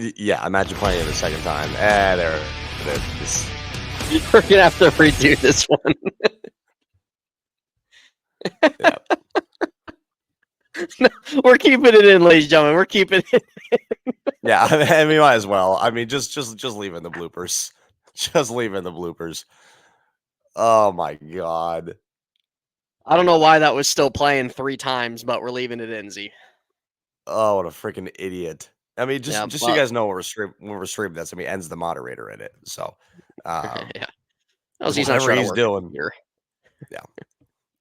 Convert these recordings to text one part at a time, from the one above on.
Yeah, imagine playing it a second time. There it is. We're gonna have to redo this one. Yeah. No, we're keeping it in, ladies and gentlemen. We're keeping it. Yeah, I mean, we might as well. I mean, just leave in the bloopers. Just leave in the bloopers. Oh my god. I don't know why that was still playing 3 times, but we're leaving it in, Z. Oh, what a freaking idiot. I mean, just Yeah, so you guys know when we're streaming this, I mean, N's the moderator in it. So, yeah. Oh, he's not whatever sure he's doing. here. Yeah.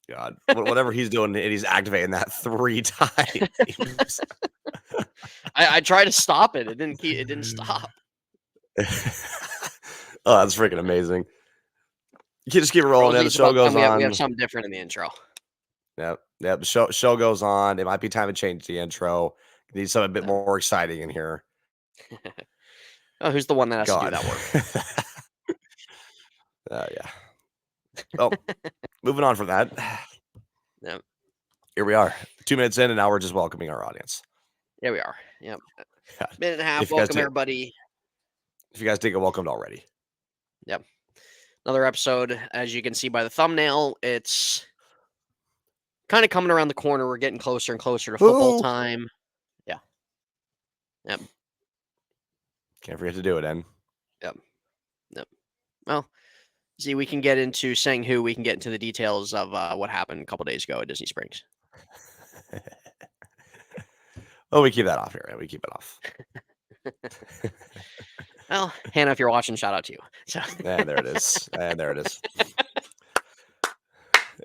God, whatever he's doing, he's activating that 3 times. I tried to stop it. It didn't stop. Oh, that's freaking amazing. You can just keep it rolling. Yeah, the show goes on. We have something different in the intro. Yep. The show goes on. It might be time to change the intro. Need something a bit more exciting in here. Oh, who's the one that has to do that work? Yeah. Oh, moving on from that. Yep. Here we are, 2 minutes in, and now we're just welcoming our audience. Here we are. Yep. God. Minute and a half. Welcome, everybody. If you guys didn't get welcomed already. Yep. Another episode. As you can see by the thumbnail, it's kind of coming around the corner. We're getting closer and closer to football time. Yeah. Yep. Can't forget to do it, En. Yep. Well, see, we can get into saying who. We can get into the details of what happened a couple days ago at Disney Springs. Oh, we keep that off here. Right? We keep it off. Well, Hannah, if you're watching, shout out to you. So. And there it is.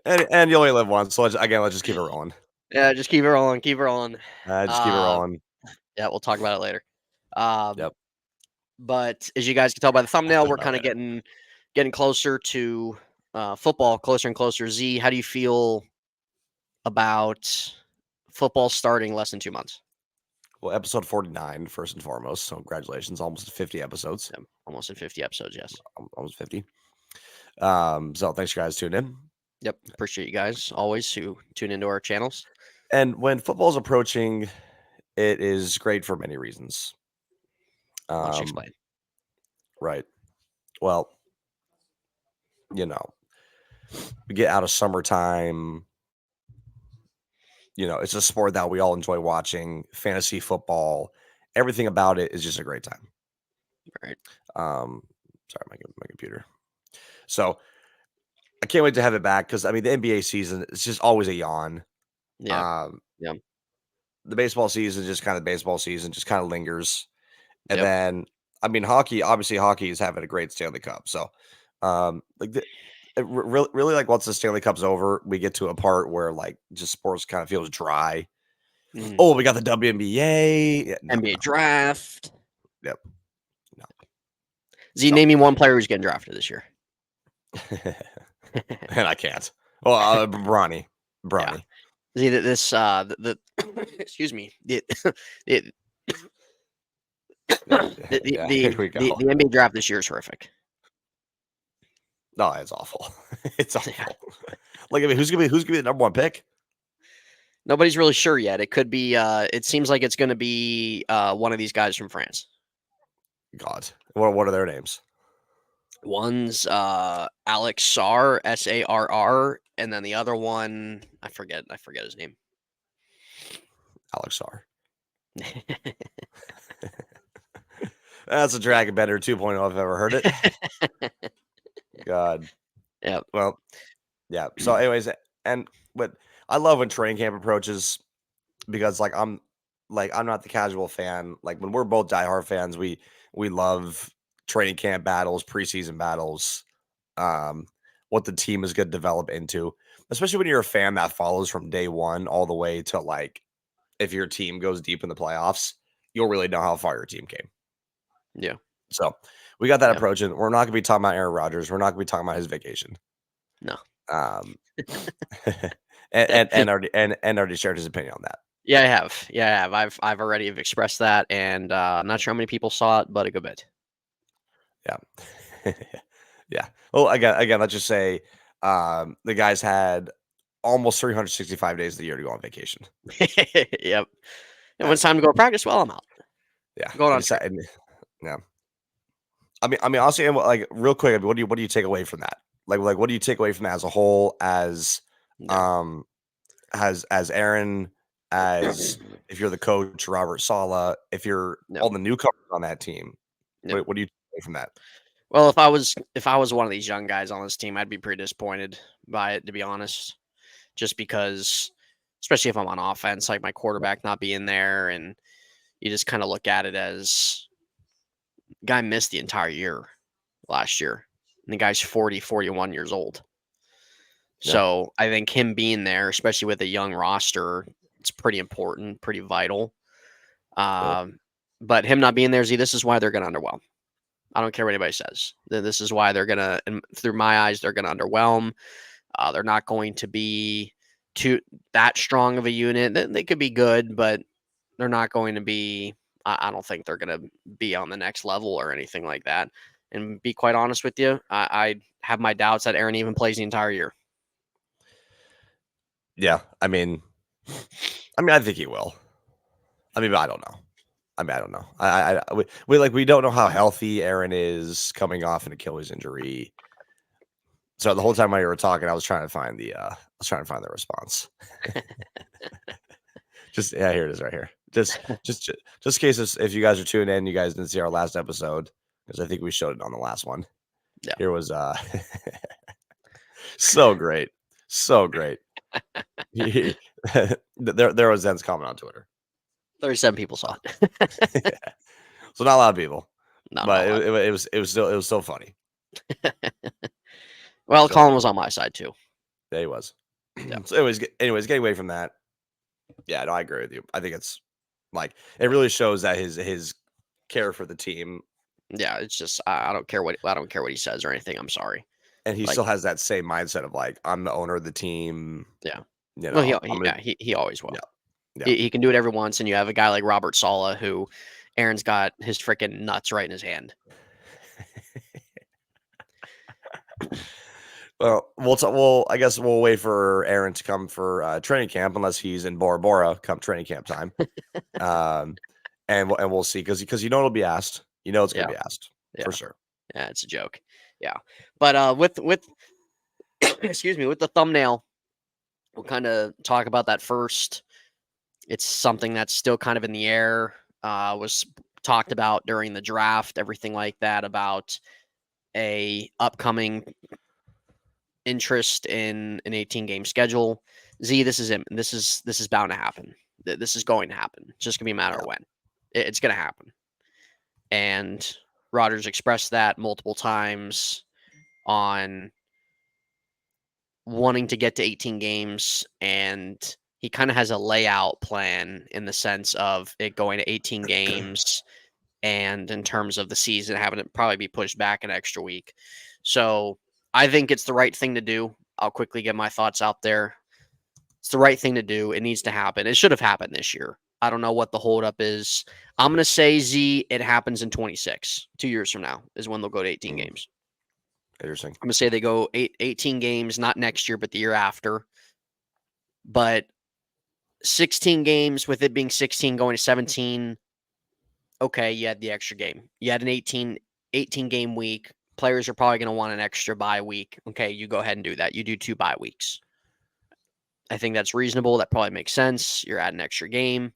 And you only live once, so let's just keep it rolling. Yeah, just keep it rolling. Keep it rolling. Just keep it rolling. Yeah, we'll talk about it later. Yep. But as you guys can tell by the thumbnail, we're kind of getting closer to football, closer and closer. Z, how do you feel about football starting less than 2 months? Well, episode 49, first and foremost. So congratulations, almost 50 episodes. Yeah, almost in 50 episodes, yes. Almost 50. So thanks, guys, tuning in. Yep, appreciate you guys always who tune into our channels. And when football's approaching, it is great for many reasons. Why don't you explain? Right. Well, we get out of summertime. It's a sport that we all enjoy watching. Fantasy football, everything about it is just a great time. Right. Sorry, my computer. So I can't wait to have it back because the NBA season is just always a yawn. Yeah. The baseball season is just kind of baseball season, just kind of lingers. And then, hockey is having a great Stanley Cup. So, really, like once the Stanley Cup's over, we get to a part where like just sports kind of feels dry. Mm. Oh, we got the WNBA, NBA draft. Yep. No. Z, name me one player who's getting drafted this year. And I can't. Well, Bronny. Yeah. See that this excuse me. The NBA draft this year is horrific. No, it's awful. It's awful. Yeah. Like, who's gonna be the number one pick? Nobody's really sure yet. It could be. It seems like it's going to be one of these guys from France. God, what are their names? One's Alex Sarr, Sarr, and then the other one, I forget his name. Alex Sarr. That's a Dragon Bender 2.0 if I've ever heard it. God. Yeah. Well, yeah. So, anyways, but I love when training camp approaches because, I'm not the casual fan. Like when we're both diehard fans, we love training camp battles, preseason battles, what the team is going to develop into, especially when you're a fan that follows from day one all the way to if your team goes deep in the playoffs, you'll really know how far your team came. Yeah. So we got that approach, and we're not going to be talking about Aaron Rodgers. We're not going to be talking about his vacation. No. and already shared his opinion on that. Yeah, I have. I've already expressed that, and I'm not sure how many people saw it, but a good bit. Yeah. Yeah. Well, again, let's just say the guys had almost 365 days of the year to go on vacation. Yep. And when it's time to go to practice, well, I'm out. Yeah, Going and on it's trip. and yeah. I mean, honestly, and like real quick, I mean, what do you take away from that? Like, what do you take away from that as a whole? Yeah. Um, as Aaron, as if you're the coach, Robert Sala, if you're No. all the newcomers on that team, No. what do you take away from that? Well, if I was one of these young guys on this team, I'd be pretty disappointed by it, to be honest. Just because, especially if I'm on offense, like my quarterback not being there, and you just kind of look at it as guy missed the entire year last year, and the guy's 40, 41 years old. Yeah, So I think him being there, especially with a young roster, it's pretty important, pretty vital. really. Um, but him not being there, Z, this is why they're going to underwhelm. I don't care what anybody says. This is why they're going to, through my eyes, they're going to underwhelm. They're not going to be too that strong of a unit. They could be good, but they're not going to be. I don't think they're going to be on the next level or anything like that. And be quite honest with you, I have my doubts that Aaron even plays the entire year. Yeah, I mean, I think he will. I mean, but I don't know. I don't know. We don't know how healthy Aaron is coming off an Achilles injury. So the whole time while you were talking, I was trying to find the response. Here it is right here. Just in case if you guys are tuning in, you guys didn't see our last episode because I think we showed it on the last one. Yeah, Here was so great, so great. There was Zen's comment on Twitter. 37 people saw it. So not a lot of people, No, but not a lot. it was so funny. Well, So Colin funny. was on my side too. Yeah, he was. Yeah, So anyways, getting away from that. Yeah, no, I agree with you. I think it's like it really shows that his care for the team, yeah. It's just I don't care what he says or anything. I'm sorry. and he Like, still has that same mindset of like I'm the owner of the team. yeah. You Well, know, I'm gonna he always will. yeah yeah. He can do it every once, and you have a guy like Robert Sala who Aaron's got his freaking nuts right in his hand. Well, well, I guess we'll wait for Aaron to come for training camp unless he's in Bora Bora come training camp time. Um, and we'll see because you know it'll be asked. You know it's gonna Yeah, be asked for yeah, sure. yeah. It's a joke. Yeah, but with excuse me, with the thumbnail, we'll kind of talk about that first. It's something that's still kind of in the air. Was talked about during the draft, everything like that about a upcoming interest in an 18 game schedule. Z, this is it. This is bound to happen. This is going to happen. It's just gonna be a matter Yeah, of when. It's gonna happen. And Rodgers expressed that multiple times on wanting to get to 18 games, and he kind of has a layout plan in the sense of it going to 18 games, and in terms of the season having it probably be pushed back an extra week. So I think it's the right thing to do. I'll quickly get my thoughts out there. It's the right thing to do. It needs to happen. It should have happened this year. I don't know what the holdup is. I'm going to say, Z, it happens in 26. 2 years from now is when they'll go to 18 mm, games. interesting. I'm going to say they go 18 games, not next year, but the year after. But 16 games, with it being 16 going to 17, okay, you had the extra game. You had an 18 game week. Players are probably going to want an extra bye week. Okay, you go ahead and do that. You do 2 bye weeks. I think that's reasonable. That probably makes sense. You're adding an extra game.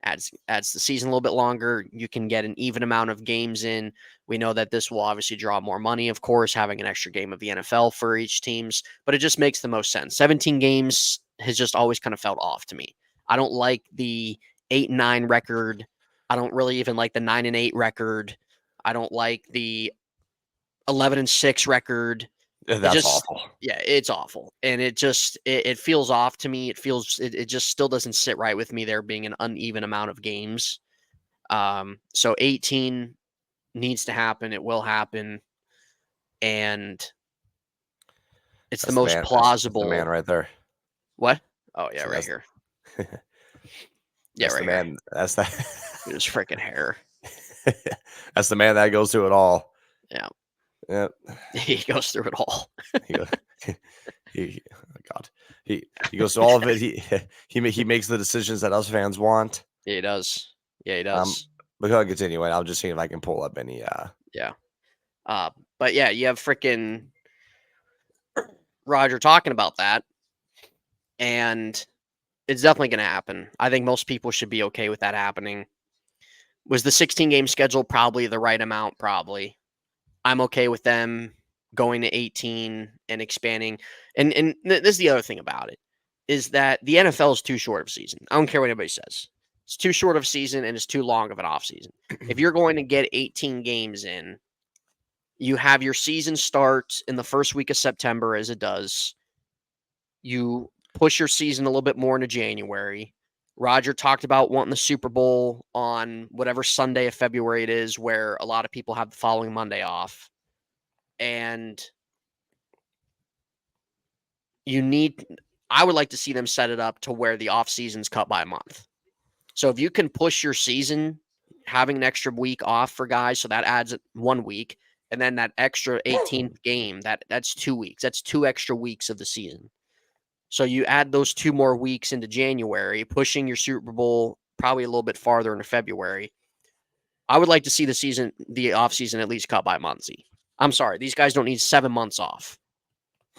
Adds the season a little bit longer. You can get an even amount of games in. We know that this will obviously draw more money, of course, having an extra game of the NFL for each teams, but it just makes the most sense. 17 games has just always kind of felt off to me. I don't like the 8-9 record. I don't really even like the 9-8 record. I don't like the 11-6 record. It That's just, awful. yeah, it's awful. And it feels off to me. It just still doesn't sit right with me there being an uneven amount of games. So 18 needs to happen. It will happen. And it's the That's the most man. That's the man plausible. right there. What? Oh, yeah, So right here. Yeah, that's the right here. man. That's the His freaking hair. that's the man that goes through it all. Yeah. Yep. He goes through it all. He goes, oh God, he goes to all of it. He makes the decisions that us fans want. Yeah, he does. Yeah, he Um, does. But go ahead, continue. I'm just seeing if I can pull up any. Yeah. But yeah, you have freaking Roger talking about that, and it's definitely going to happen. I think most people should be okay with that happening. Was the 16 game schedule probably the right amount? Probably. I'm okay with them going to 18 and expanding. And this is the other thing about it is that the NFL is too short of a season. I don't care what anybody says. It's too short of a season and it's too long of an off season. If you're going to get 18 games in, you have your season start in the first week of September as it does. You push your season a little bit more into January. Roger talked about wanting the Super Bowl on whatever Sunday of February it is, where a lot of people have the following Monday off. And I would like to see them set it up to where the off season's cut by a month. So if you can push your season, having an extra week off for guys, so that adds 1 week, and then that extra 18th game, that's 2 weeks. That's 2 extra weeks of the season. So you add those 2 more weeks into January, pushing your Super Bowl probably a little bit farther into February. I would like to see the off season at least cut by a month. I'm sorry, these guys don't need 7 months off.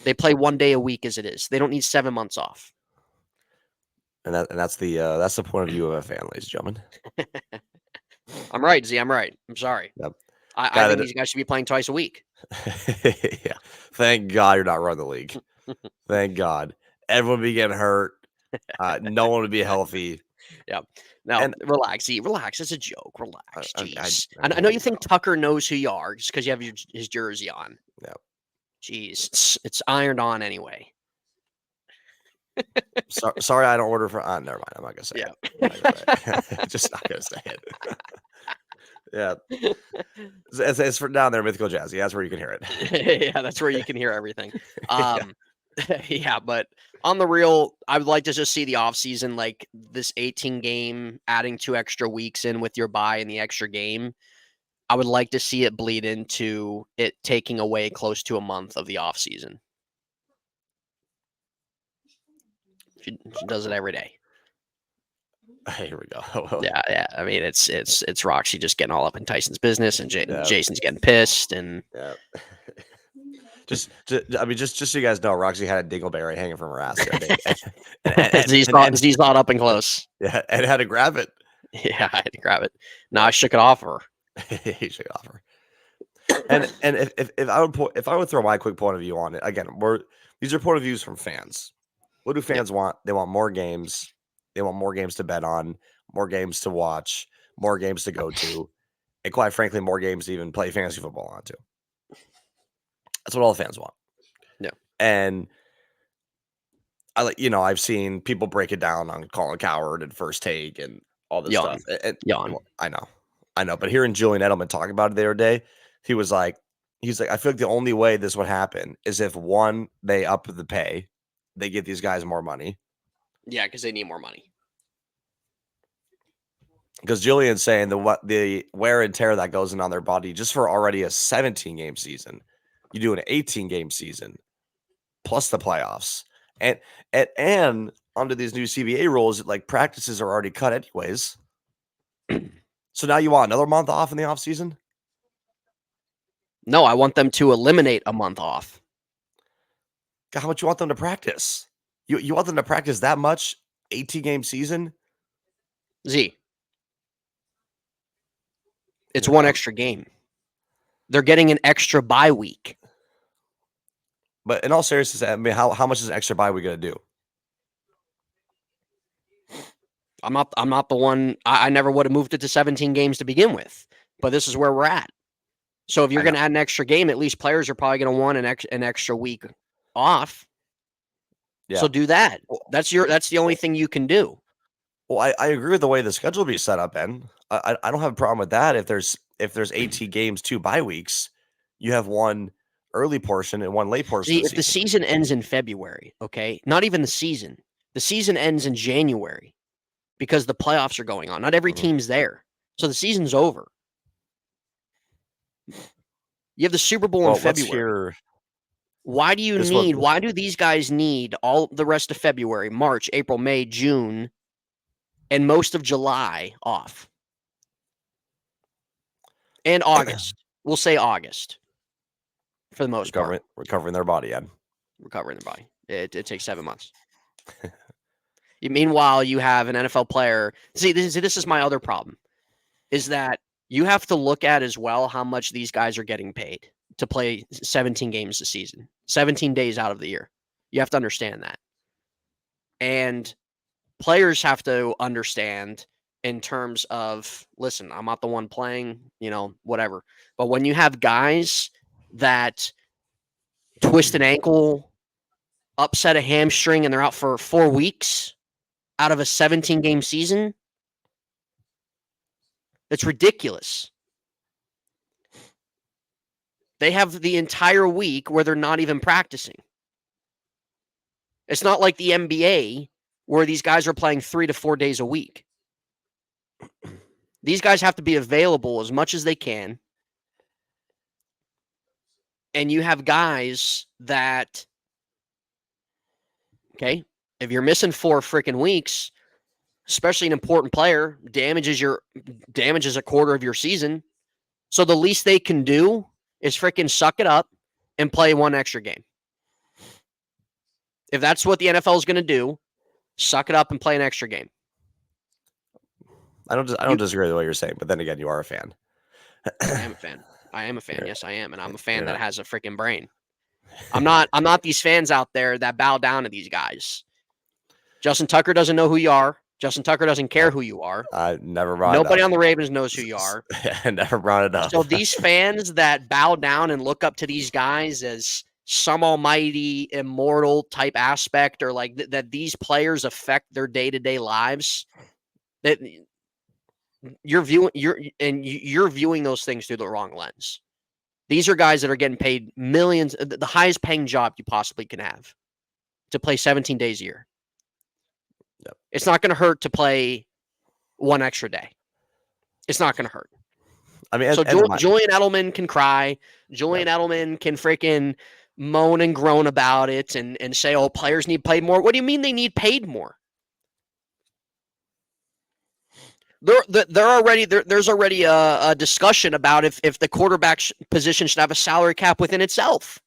They play 1 day a week as it is. They don't need 7 months off. And that's the point of view of a fan, ladies and gentlemen. I'm right, Z. I'm right. I'm sorry. Yep. I think these guys should be playing twice a week. Yeah. Thank God you're not running the league. Thank God. Everyone would be getting hurt. No one would be healthy. Yeah. Now, relax. Z, relax. It's a joke. Relax. Jeez. I know you think Tucker knows who you are just because you have his jersey on. Yeah. Jeez. It's ironed on anyway. Sorry, I don't order from. Never mind. I'm not gonna say it. Just not gonna say it. Yeah, it's for down there, Mythical Jazzy. That's where you can hear it. Yeah, that's where you can hear everything. Yeah, but on the real, I would like to just see the offseason, like this 18 game, adding 2 extra weeks in with your bye and the extra game. I would like to see it bleed into it taking away close to a month of the offseason. She does it every day. Here we go. Yeah. I mean, it's Roxy just getting all up in Tyson's business, and Jason's getting pissed, and just so you guys know, Roxy had a dingleberry hanging from her ass. Z's not up and close. Yeah, and had to grab it. Yeah, I had to grab it. No, I shook it off her. He shook it off her. And if I would throw my quick point of view on it again, these are point of views from fans. What do fans want? They want more games. They want more games to bet on, more games to watch, more games to go to, and quite frankly, more games to even play fantasy football onto. That's what all the fans want. Yeah. And I've seen people break it down on Colin Cowherd and First Take and all this stuff. Yawn. Well, I know. But hearing Julian Edelman talk about it the other day, he's like, I feel like the only way this would happen is if one, they up the pay, they get these guys more money. Yeah, because they need more money. Because Julian's saying the wear and tear that goes in on their body just for already a 17 game season, you do an 18 game season plus the playoffs, and under these new CBA rules, like practices are already cut anyways. So now you want another month off in the off season? No, I want them to eliminate a month off. God, how much you want them to practice? You want them to practice that much? 18 game season? Z. It's one extra game. They're getting an extra bye week. But in all seriousness, I mean, how much is an extra bye week going to do? I'm not the one. I never would have moved it to 17 games to begin with. But this is where we're at. So if you're going to add an extra game, at least players are probably going to want an extra week off. Yeah. So do that. That's the only thing you can do. Well, I agree with the way the schedule be set up, Ben. I don't have a problem with that. If there's 18 games, 2 bye weeks, you have one early portion and one late portion. See, if the season ends in February, okay, not even the season. The season ends in January because the playoffs are going on. Not every team's there, so the season's over. You have the Super Bowl in February. Why do these guys need all the rest of February, March, April, May, June, and most of July off? And August. We'll say August for the most part. Recovering their body, Ed. Recovering their body. It takes 7 months. Meanwhile, you have an NFL player. See, this is my other problem, is that you have to look at as well how much these guys are getting paid to play 17 games a season, 17 days out of the year. You have to understand that. And players have to understand in terms of, listen, I'm not the one playing, whatever. But when you have guys that twist an ankle, upset a hamstring, and they're out for 4 weeks out of a 17-game season, that's ridiculous. They have the entire week where they're not even practicing. It's not like the NBA where these guys are playing 3 to 4 days a week. These guys have to be available as much as they can. And you have guys that, okay, if you're missing 4 freaking weeks, especially an important player, damages a quarter of your season. So the least they can do is freaking suck it up and play 1 extra game. If that's what the NFL is going to do, suck it up and play an extra game. I don't disagree with what you're saying, but then again, you are a fan. I am a fan. I am a fan. Yes, I am, and I'm a fan that has a freaking brain. I'm not these fans out there that bow down to these guys. Justin Tucker doesn't know who you are. Justin Tucker doesn't care who you are. I never brought Nobody it up. on the Ravens knows who you are. I never brought it up. So these fans that bow down and look up to these guys as some almighty immortal type aspect, or like that these players affect their day-to-day lives, that you're viewing those things through the wrong lens. These are guys that are getting paid millions, the highest paying job you possibly can have, to play 17 days a year. Yep. It's not going to hurt to play 1 extra day. It's not going to hurt. I mean, so Julian Edelman can cry. Julian Edelman can freaking moan and groan about it and say, oh, players need paid more. What do you mean they need paid more? There's already a discussion about if the quarterback position should have a salary cap within itself.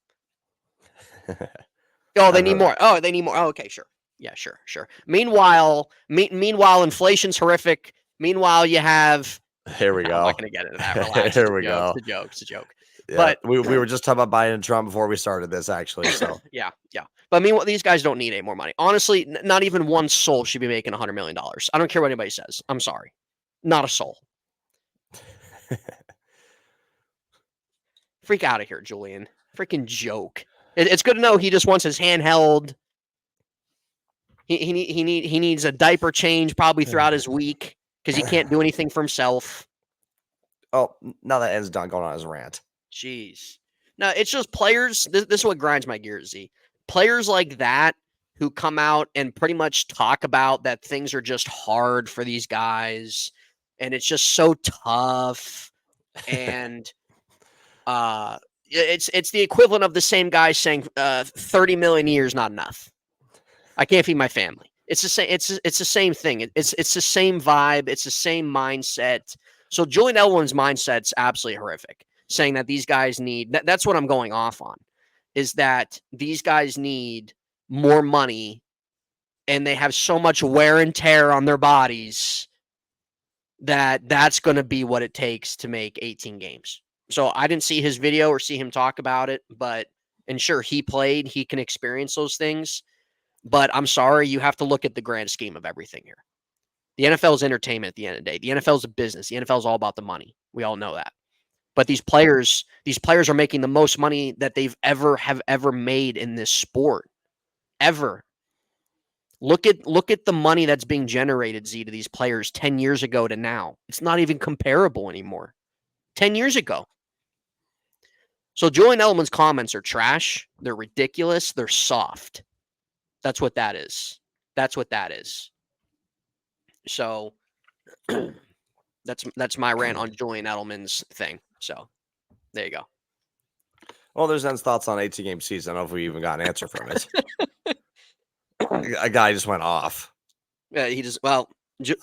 Oh, they need more. Oh, they need more. Oh, okay, sure. Yeah, sure. Meanwhile, inflation's horrific. Meanwhile, you have. Here we go. I'm not going to get into that. Relax. Here we go. It's a joke. Yeah, but we were just talking about Biden and Trump before we started this, actually. So yeah. But meanwhile, these guys don't need any more money. Honestly, not even one soul should be making $100 million. I don't care what anybody says. I'm sorry, not a soul. Freak out of here, Julian. Freaking joke. It's good to know he just wants his hand held. He needs a diaper change probably throughout his week because he can't do anything for himself. Oh, now that Ed's done going on his rant. Jeez. No, it's just players. This is what grinds my gears, Z. Players like that who come out and pretty much talk about that things are just hard for these guys and it's just so tough. And it's the equivalent of the same guy saying 30 million a year is not enough. I can't feed my family. It's the same. It's the same thing. It's the same vibe. It's the same mindset. So Julian Edelman's mindset's absolutely horrific. Saying that these guys need that's what I'm going off on, is that these guys need more money, and they have so much wear and tear on their bodies that's going to be what it takes to make 18 games. So I didn't see his video or see him talk about it, and sure, he played. He can experience those things. But I'm sorry, you have to look at the grand scheme of everything here. The NFL is entertainment at the end of the day. The NFL is a business. The NFL is all about the money. We all know that. But these players are making the most money that they've ever made in this sport. Ever. Look at the money that's being generated, Z, to these players 10 years ago to now. It's not even comparable anymore. 10 years ago. So Julian Edelman's comments are trash. They're ridiculous. They're soft. That's what that is. So that's my rant on Julian Edelman's thing. So there you go. Well, there's Ed's thoughts on 18-game season. I don't know if we even got an answer from it. A guy just went off. Yeah, he just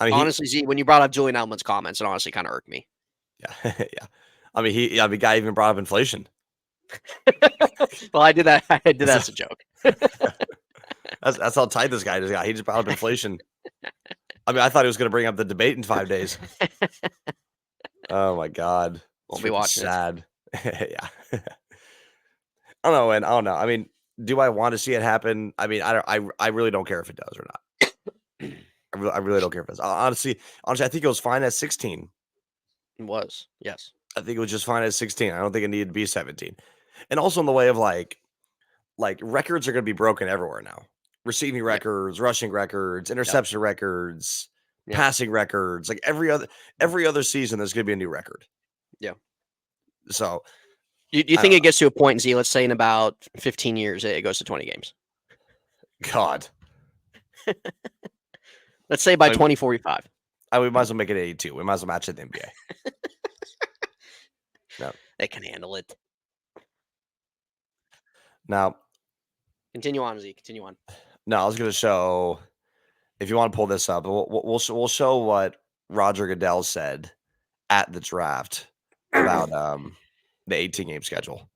honestly, Z, when you brought up Julian Edelman's comments, it honestly kind of irked me. Yeah, yeah. I mean, guy even brought up inflation. Well, I did that. I did that as a joke. That's how tight this guy is. He just brought up inflation. I mean, I thought he was going to bring up the debate in 5 days. Oh my god, Won't be watching sad. Yeah. I don't know, and I don't know. I mean, do I want to see it happen? I mean, I really don't care if it does or not. I really don't care if it does. Honestly, I think it was fine at 16. It was, yes. I think it was just fine at 16. I don't think it needed to be 17. And also in the way of like records are going to be broken everywhere now. Receiving records, rushing records, interception records, passing records. Like every other season, there's going to be a new record. Yeah. So, do you think it gets to a point, Z? Let's say in about 15 years, it goes to 20 games. God. Let's say by 2045. We might as well make it 82. We might as well match it in the NBA. No, they can handle it. Now, continue on, Z. Continue on. No, I was going to show. If you want to pull this up, we'll show what Roger Goodell said at the draft about the 18-game schedule.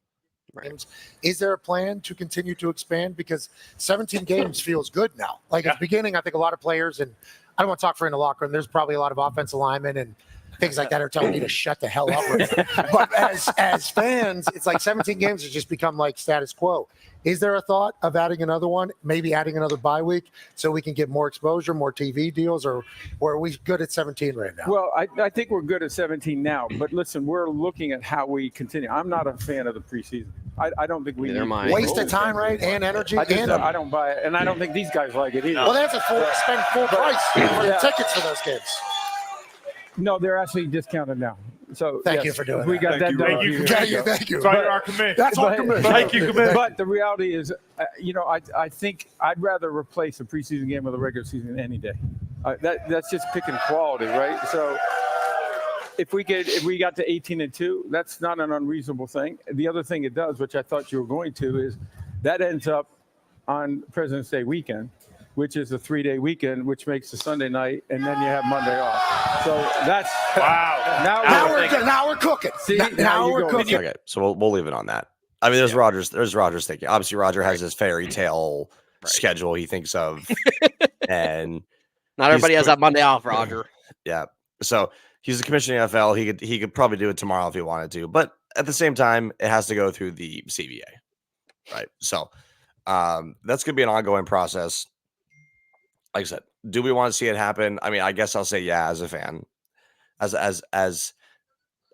Right. Is there a plan to continue to expand? Because 17 games feels good now. Like at the beginning, I think a lot of players, and I don't want to talk for in the locker room, there's probably a lot of offensive linemen and things like that are telling me to shut the hell up. But as fans, it's like 17 games has just become like status quo. Is there a thought of adding another one, maybe adding another bye week so we can get more exposure, more TV deals, or are we good at 17 right now? Well, I think we're good at 17 now. But listen, we're looking at how we continue. I'm not a fan of the preseason. I don't think we need waste of time, right, and energy. I don't buy it, and I don't think these guys like it either. Well, they have to spend full price for the tickets for those games. No, they're actually discounted now. So thank you for doing that. We got that done. Thank you. Sorry, our committee. That's our committee. Thank you, committee. But the reality is, I think I'd rather replace a preseason game with a regular season any day. That's just picking quality, right? So if we got to 18-2, that's not an unreasonable thing. The other thing it does, which I thought you were going to, is that ends up on President's Day weekend, which is a 3-day weekend, which makes the Sunday night, and then you have Monday off. So that's wow. Now we're cooking. See, now we're cooking. Okay, so we'll leave it on that. I mean, there's Roger's thinking. Obviously, Roger has his fairy tale schedule he thinks of, and not everybody has that Monday off, Roger. Yeah, so he's the commissioner of the NFL. He could probably do it tomorrow if he wanted to, but at the same time, it has to go through the CBA, right? So that's gonna be an ongoing process. Like I said, do we want to see it happen? I mean, I guess I'll say yeah as a fan. As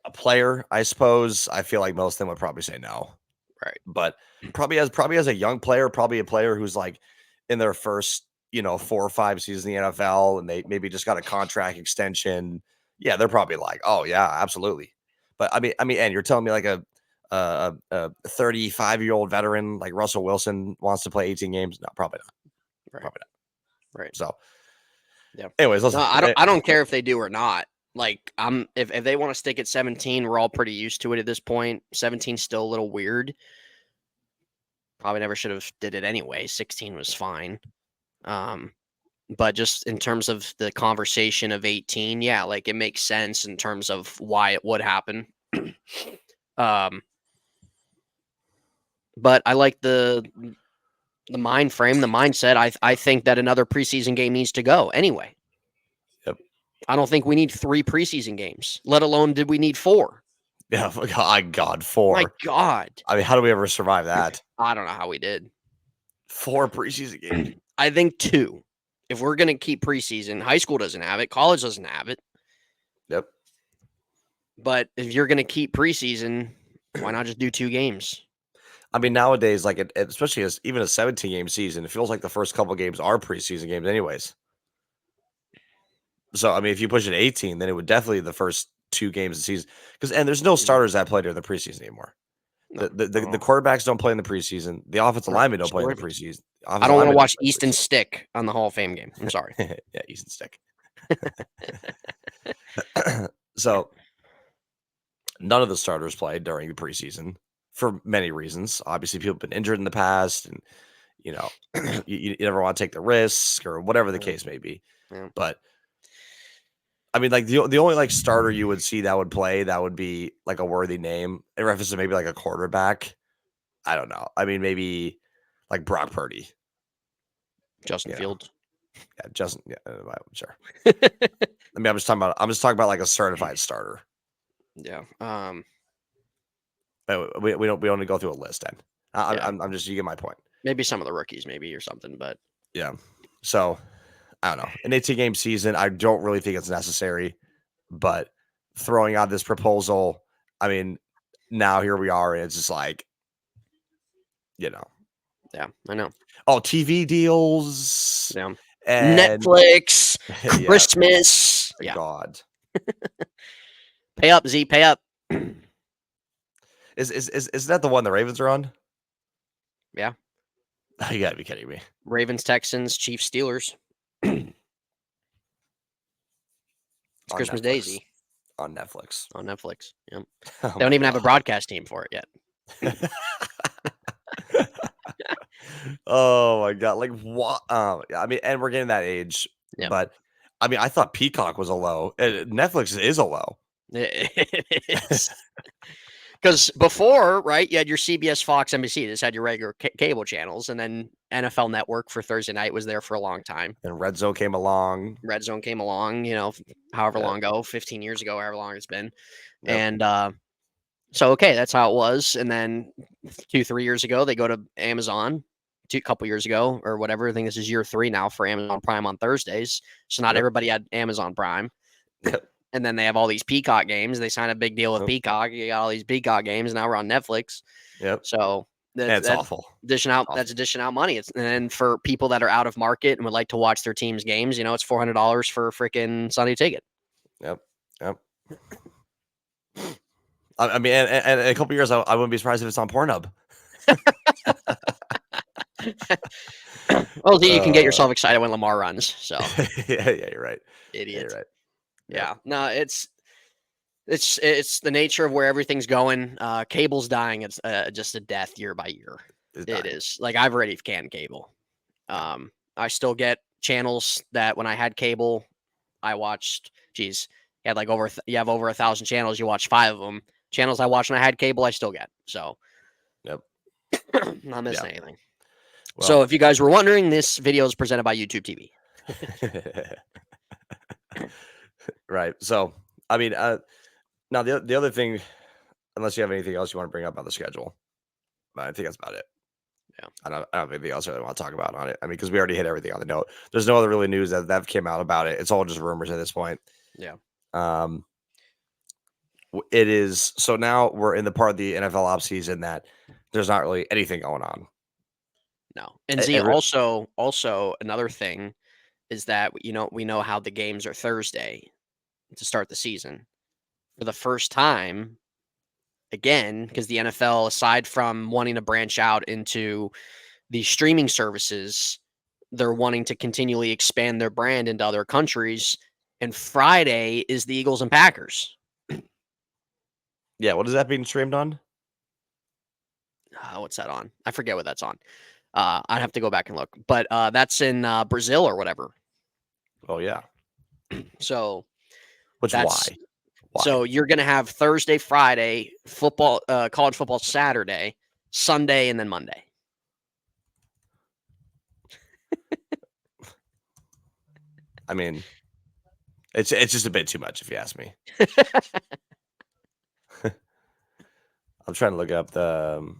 a player, I suppose I feel like most of them would probably say no. Right. But probably as a young player, probably a player who's like in their first, 4 or 5 seasons in the NFL and they maybe just got a contract extension. Yeah, they're probably like, "Oh, yeah, absolutely." But I mean, and you're telling me like a 35-year-old veteran like Russell Wilson wants to play 18 games? No, probably not. Right. Probably not. Right. So, yeah. Anyways, I don't care if they do or not. Like, if they want to stick at 17, we're all pretty used to it at this point. 17 still a little weird. Probably never should have did it anyway. 16 was fine. But just in terms of the conversation of 18, yeah, like it makes sense in terms of why it would happen. But I like the mind frame, the mindset. I think that another preseason game needs to go anyway. Yep. I don't think we need 3 preseason games, let alone did we need 4. Yeah, God, 4. My God. I mean, how do we ever survive that? I don't know how we did. 4 preseason games. I think 2. If we're going to keep preseason, high school doesn't have it, college doesn't have it. Yep. But if you're going to keep preseason, why not just do 2 games? I mean, nowadays, like especially as even a 17-game season, it feels like the first couple games are preseason games, anyways. So, I mean, if you push it to 18, then it would definitely the first 2 games of the season and there's no starters that play during the preseason anymore. The quarterbacks don't play in the preseason. The offensive linemen don't play in the preseason. I don't want to watch Easton Stick on the Hall of Fame game. I'm sorry. Yeah, Easton Stick. So, none of the starters played during the preseason for many reasons. Obviously, people have been injured in the past, and you never want to take the risk or whatever the case may be. Yeah. But I mean, like the only like starter you would see that would play that would be like a worthy name in reference to maybe like a quarterback. I don't know. I mean, maybe like Brock Purdy. Justin Fields. Yeah, Justin. Yeah, sure. I mean, I'm just talking about like a certified starter. Yeah. But we only go through a list then. Yeah. I'm just, you get my point. Maybe some of the rookies, maybe or something, but Yeah. So I don't know. An 18-game season, I don't really think it's necessary, but throwing out this proposal, I mean, now here we are, and it's just like, yeah, I know. oh, TV deals, Yeah. and Netflix, yeah, Christmas. thank Yeah. God. Pay up, Z, pay up. Is that the one the Ravens are on? Yeah. You gotta be kidding me. Ravens, Texans, Chiefs, Steelers. It's On Christmas Netflix. Day, Z. On Netflix. On Netflix. Yep. Oh They don't even have a broadcast team for it yet. Oh my God. Like what? I mean, and we're getting that age, Yep. but I mean, I thought Peacock was a low. Netflix is a low. It is. Because before, right, you had your CBS, Fox, NBC. This had your regular cable channels, and then NFL Network for Thursday night was there for a long time. And Red Zone came along. Red Zone came along, however Yep. long ago, 15 years ago, however long it's been. Yep. And so, okay, that's how it was. And then 2-3 years ago, they go to Amazon. A couple years ago or whatever. I think this is year 3 now for Amazon Prime on Thursdays. So not Yep. everybody had Amazon Prime. Yep. And then they have all these Peacock games. They signed a big deal with Yep. Peacock. You got all these Peacock games. Now we're on Netflix. Yep. So That's awful. Dishing out. That's dishing out money. And for people that are out of market and would like to watch their team's games, it's $400 for a freaking Sunday ticket. Yep. I mean, and in a couple years, I wouldn't be surprised if it's on Pornhub. Well, you can get yourself excited when Lamar runs. So yeah, you're right. Idiot. Yeah, you're right. Yeah. No, it's the nature of where everything's going. Cable's dying. It's just a death year by year. It is. Like I've already canned cable. I still get channels that when I had cable, I watched. Geez, you had like you have over 1,000 channels. You watch 5 of them. Channels I watched when I had cable, I still get. So, yep, not missing anything. Well, so, if you guys were wondering, this video is presented by YouTube TV. Right. So, I mean, now the other thing, unless you have anything else you want to bring up on the schedule, I think that's about it. Yeah. I don't have anything else I really want to talk about on it. I mean, because we already hit everything on the note. There's no other really news that came out about it. It's all just rumors at this point. Yeah. It is. So now we're in the part of the NFL offseason that there's not really anything going on. No. And Z, also another thing is that, we know how the games are Thursday to start the season. For the first time, again, because the NFL, aside from wanting to branch out into the streaming services, they're wanting to continually expand their brand into other countries. And Friday is the Eagles and Packers. Yeah, what is that being streamed on? What's that on? I forget what that's on. I'd have to go back and look. But that's in Brazil or whatever. Oh, yeah. So, why? So you're going to have Thursday, Friday, football, college football Saturday, Sunday, and then Monday. I mean, it's just a bit too much if you ask me. I'm trying to look up the.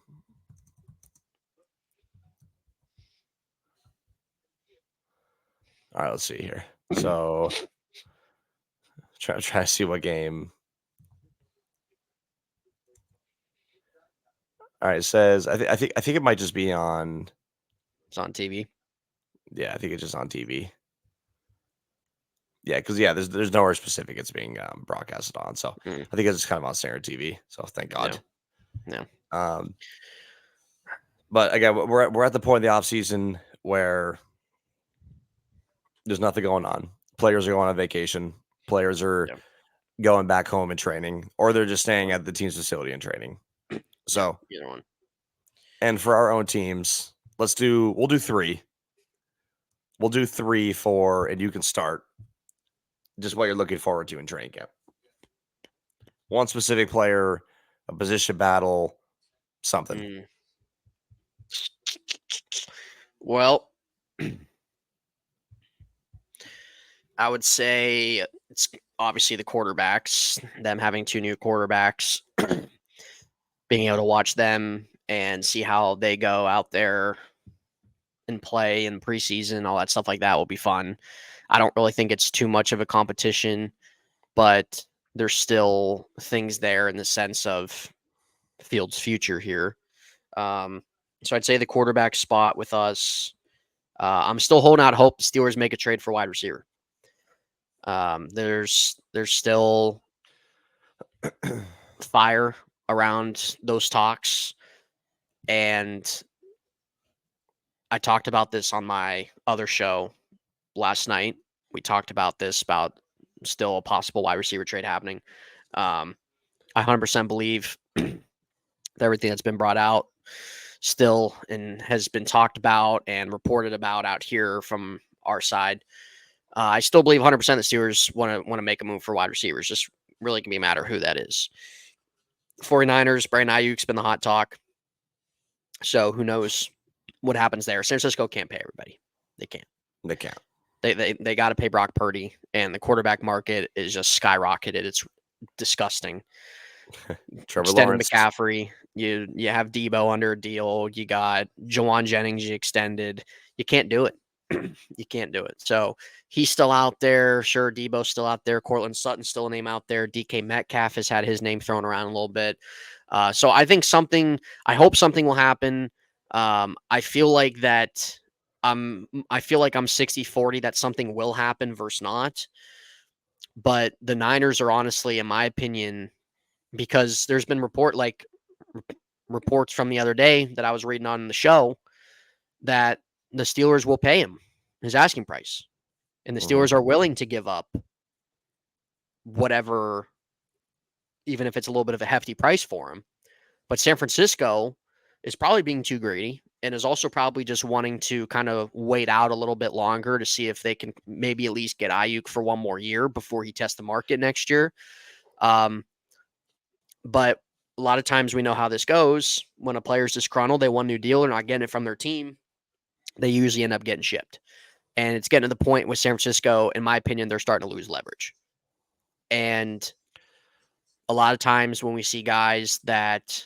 All right, let's see here. So, try to see what game. All right, it says I think it might just be on. It's on TV. Yeah, I think it's just on TV. Yeah, because there's nowhere specific it's being broadcasted on, so I think it's just kind of on standard TV. So thank God. Yeah. But again, we're at the point in the off season where there's nothing going on. Players are going on vacation. Players are going back home and training, or they're just staying at the team's facility and training. So either one. And for our own teams, we'll do 3. We'll do 3 and you can start just what you're looking forward to in training camp. One specific player, a position battle, something. Mm. Well, I would say it's obviously the quarterbacks, them having 2 new quarterbacks, being able to watch them and see how they go out there and play in preseason, all that stuff like that will be fun. I don't really think it's too much of a competition, but there's still things there in the sense of Fields' future here. So I'd say the quarterback spot with us. I'm still holding out hope the Steelers make a trade for wide receiver. There's still fire around those talks, and I talked about this on my other show last night. We talked about this about still a possible wide receiver trade happening. I 100% believe that everything that's been brought out still and has been talked about and reported about out here from our side. I still believe 100% the Steelers want to make a move for wide receivers. Just really can be a matter who that is. 49ers, Brandon Ayuk's been the hot talk. So who knows what happens there. San Francisco can't pay everybody. They can't. They can't. They got to pay Brock Purdy, and the quarterback market is just skyrocketed. It's disgusting. Trevor Extended Lawrence. McCaffrey. You have Debo under a deal. You got Jawan Jennings. You extended. You can't do it. You can't do it. So he's still out there. Sure, Debo's still out there. Cortland Sutton's still a name out there. DK Metcalf has had his name thrown around a little bit. So I think I hope something will happen. I feel like that. I feel like I'm 60-40 that something will happen versus not. But the Niners are honestly, in my opinion, because there's been reports from the other day that I was reading on the show that the Steelers will pay him his asking price. And the Steelers are willing to give up whatever, even if it's a little bit of a hefty price for him. But San Francisco is probably being too greedy and is also probably just wanting to kind of wait out a little bit longer to see if they can maybe at least get Ayuk for one more year before he tests the market next year. But a lot of times we know how this goes. When a player's disgruntled, they want a new deal, they're not getting it from their team, they usually end up getting shipped. And it's getting to the point with San Francisco, in my opinion, they're starting to lose leverage. And a lot of times when we see guys that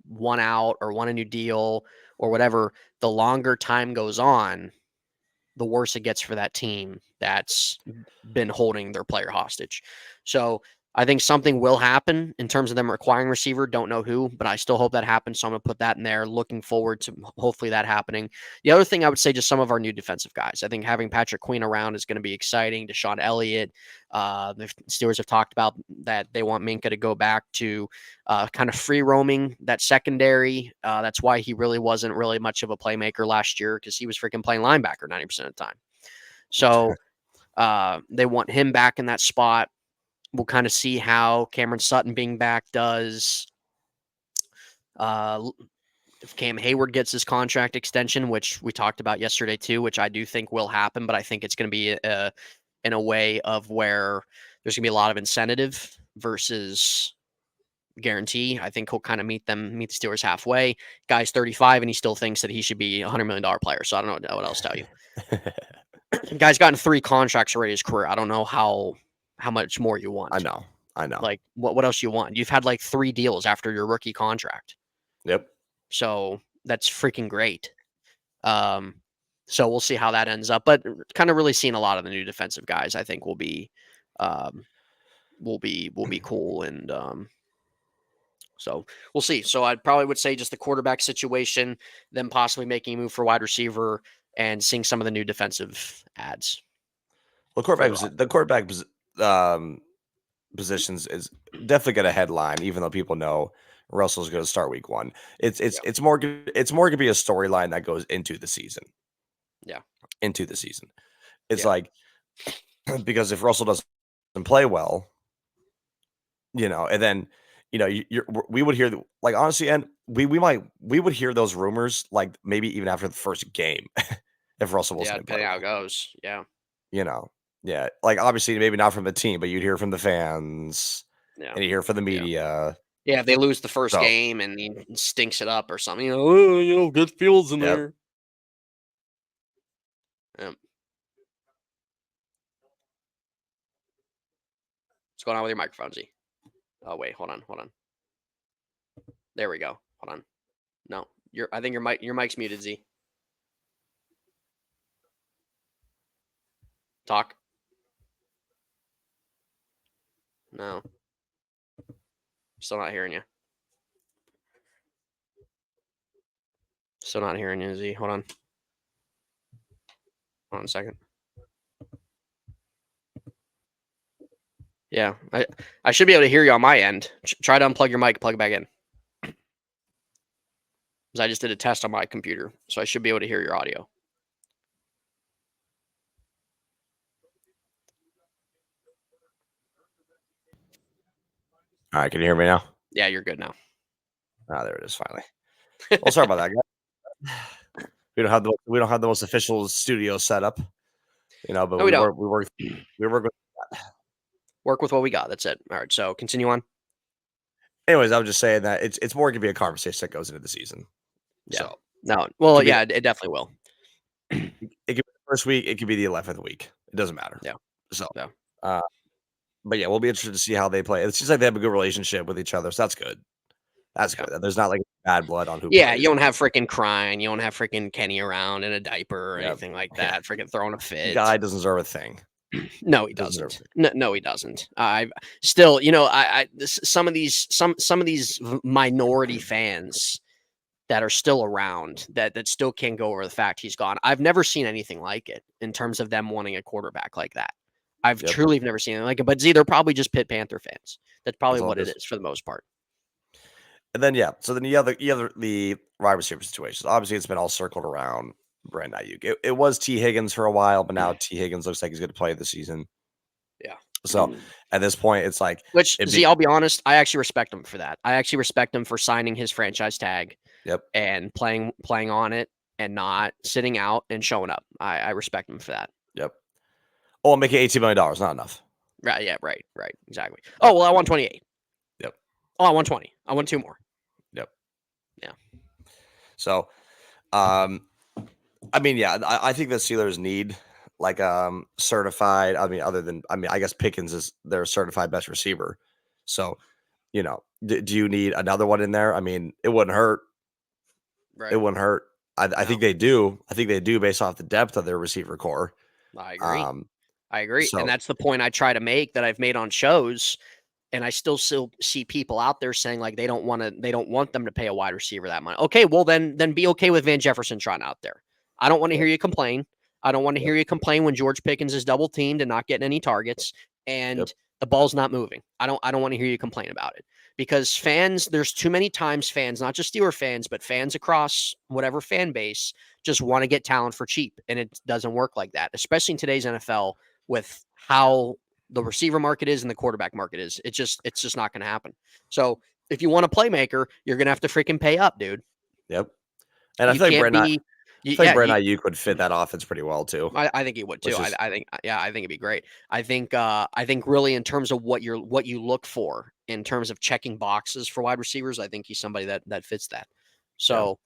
want out or want a new deal or whatever, the longer time goes on, the worse it gets for that team that's been holding their player hostage. So I think something will happen in terms of them requiring receiver. Don't know who, but I still hope that happens. So I'm going to put that in there. Looking forward to hopefully that happening. The other thing I would say, just some of our new defensive guys. I think having Patrick Queen around is going to be exciting. Deshaun Elliott. The Steelers have talked about that they want Minka to go back to kind of free roaming that secondary. That's why he really wasn't really much of a playmaker last year, because he was freaking playing linebacker 90% of the time. So they want him back in that spot. We'll kind of see how Cameron Sutton being back does. If Cam Hayward gets his contract extension, which we talked about yesterday too, which I do think will happen, but I think it's going to be in a way of where there's going to be a lot of incentive versus guarantee. I think he'll kind of meet the Steelers halfway. Guy's 35 and he still thinks that he should be $100 million player. So I don't know what else to tell you. Guy's gotten 3 contracts already in his career. I don't know how much more you want. I know. Like what else you want? You've had like 3 deals after your rookie contract. Yep. So that's freaking great. So we'll see how that ends up, but kind of really seeing a lot of the new defensive guys, I think will be cool. And, so we'll see. So I probably would say just the quarterback situation, then possibly making a move for wide receiver and seeing some of the new defensive ads. Well, the quarterback positions is definitely going to headline, even though people know Russell's going to start week 1. It's more going to be a storyline that goes into the season. Yeah, into the season. It's like, because if Russell doesn't play well, and then we would hear like, honestly, and we would hear those rumors like maybe even after the first game if Russell wasn't depending how it goes. Yeah. Yeah, like obviously maybe not from the team, but you'd hear from the fans Yeah. and you hear from the Yeah. media. Yeah, if they lose the first So, game and he stinks it up or something, get Fields in Yep. there. Yep. What's going on with your microphone, Z? Oh wait, hold on. There we go. Hold on. No, I think your mic's muted, Z. Talk. No. Still not hearing you. Still not hearing you, Z. Hold on. Hold on a second. Yeah, I should be able to hear you on my end. Try to unplug your mic, plug it back in. Because I just did a test on my computer, so I should be able to hear your audio. All right, can you hear me now? Yeah, you're good now. Ah, there it is finally. Well, sorry about that, guys. We don't have the most official studio setup, but No, we we don't. work with. Work with what we got. That's it. All right, so continue on. Anyways, I was just saying that it's more gonna be a conversation that goes into the season. Yeah. So No. Well, could be- yeah, it definitely will. it could be the first week, it could be the 11th week. It doesn't matter. Yeah. So Yeah. but yeah, we'll be interested to see how they play. It seems like they have a good relationship with each other, so that's good. That's Yeah. good. There's not like bad blood on who Yeah, plays. you don't have freaking crying. You don't have freaking Kenny around in a diaper or Yep. anything like Yeah. that. Freaking throwing a fit. Guy doesn't deserve a thing. No, he Doesn't doesn't. No, he doesn't. I still, some of these minority fans that are still around that still can't go over the fact he's gone. I've never seen anything like it in terms of them wanting a quarterback like that. I've Yep. truly never seen it like it. But Z, they're probably just Pitt Panther fans. That's probably That's all what it it is for the most part. And then so then you have the wide receiver situations. Obviously, it's been all circled around Brandon Ayuk. It was T. Higgins for a while, but now T. Higgins looks like he's going to play this season. Yeah. So at this point, it's like I'll be honest, I actually respect him for that. I actually respect him for signing his franchise tag. Yep. And playing on it and not sitting out and showing up. I respect him for that. Yep. Oh, I'm making $18 million. Not enough. Right. Yeah. Right. Exactly. Oh well, I won 28. Yep. Oh, I won 20. I won 2 more. Yep. Yeah. So, I mean, yeah, I think the Steelers need like certified. I guess Pickens is their certified best receiver. So, do you need another one in there? I mean, it wouldn't hurt. Right. It wouldn't hurt. I think they do. I think they do based off the depth of their receiver core. I agree. So, And that's the point I try to make that I've made on shows. And I still see people out there saying like they don't want them to pay a wide receiver that money. Okay, well then be okay with Van Jefferson trying out there. I don't want to hear you complain. I don't want to hear you complain when George Pickens is double teamed and not getting any targets and the ball's not moving. I don't want to hear you complain about it. Because fans, there's too many times fans, not just Steeler fans, but fans across whatever fan base just want to get talent for cheap. And it doesn't work like that, especially in today's NFL with how the receiver market is and the quarterback market is. It's just not going to happen. So if you want a playmaker, you're going to have to freaking pay up, dude. Yep. And I think Brandon Ayuk would fit that offense pretty well too. I think he would too. I think it'd be great. I think really in terms of what you look for in terms of checking boxes for wide receivers, I think he's somebody that fits that. So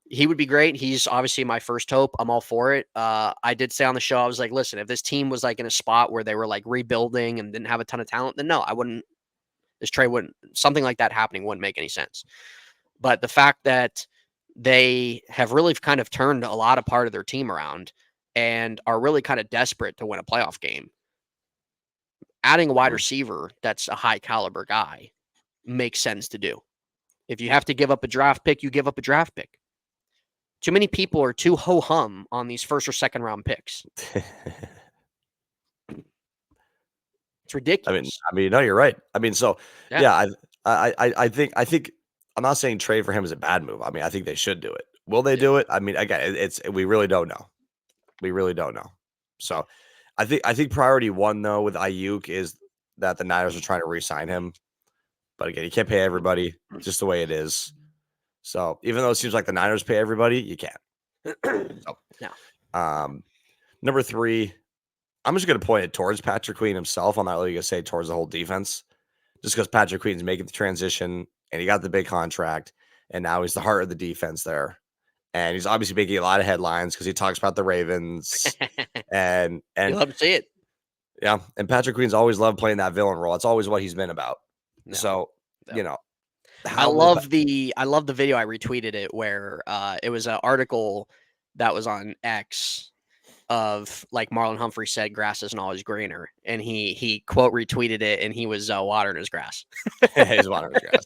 he would be great. He's obviously my first hope. I'm all for it. I did say on the show, I was like, listen, if this team was like in a spot where they were like rebuilding and didn't have a ton of talent, then no, I wouldn't. This trade wouldn't. Something like that happening wouldn't make any sense. But the fact that they have really kind of turned a lot of part of their team around and are really kind of desperate to win a playoff game, adding a wide receiver that's a high caliber guy makes sense to do. If you have to give up a draft pick, you give up a draft pick. Too many people are too ho-hum on these first or second round picks. It's ridiculous. I mean, no, you're right. I mean, so I think I'm not saying trade for him is a bad move. I mean, I think they should do it. Will they do it? I mean, again, we really don't know. We really don't know. So I think priority one though with Ayuk is that the Niners are trying to re-sign him. But again, you can't pay everybody, just the way it is. So even though it seems like the Niners pay everybody, you can't. So, no. Number 3, I'm just going to point it towards Patrick Queen himself. I'm not really going to say towards the whole defense, just because Patrick Queen's making the transition and he got the big contract, and now he's the heart of the defense there. And he's obviously making a lot of headlines because he talks about the Ravens and You love to see it. yeah, and Patrick Queen's always loved playing that villain role. It's always what he's been about. No, So, no. you know, I love the video. I retweeted it where it was an article that was on X of like Marlon Humphrey said grass isn't always greener, and he quote retweeted it, and he was watering his grass. he's watering his grass.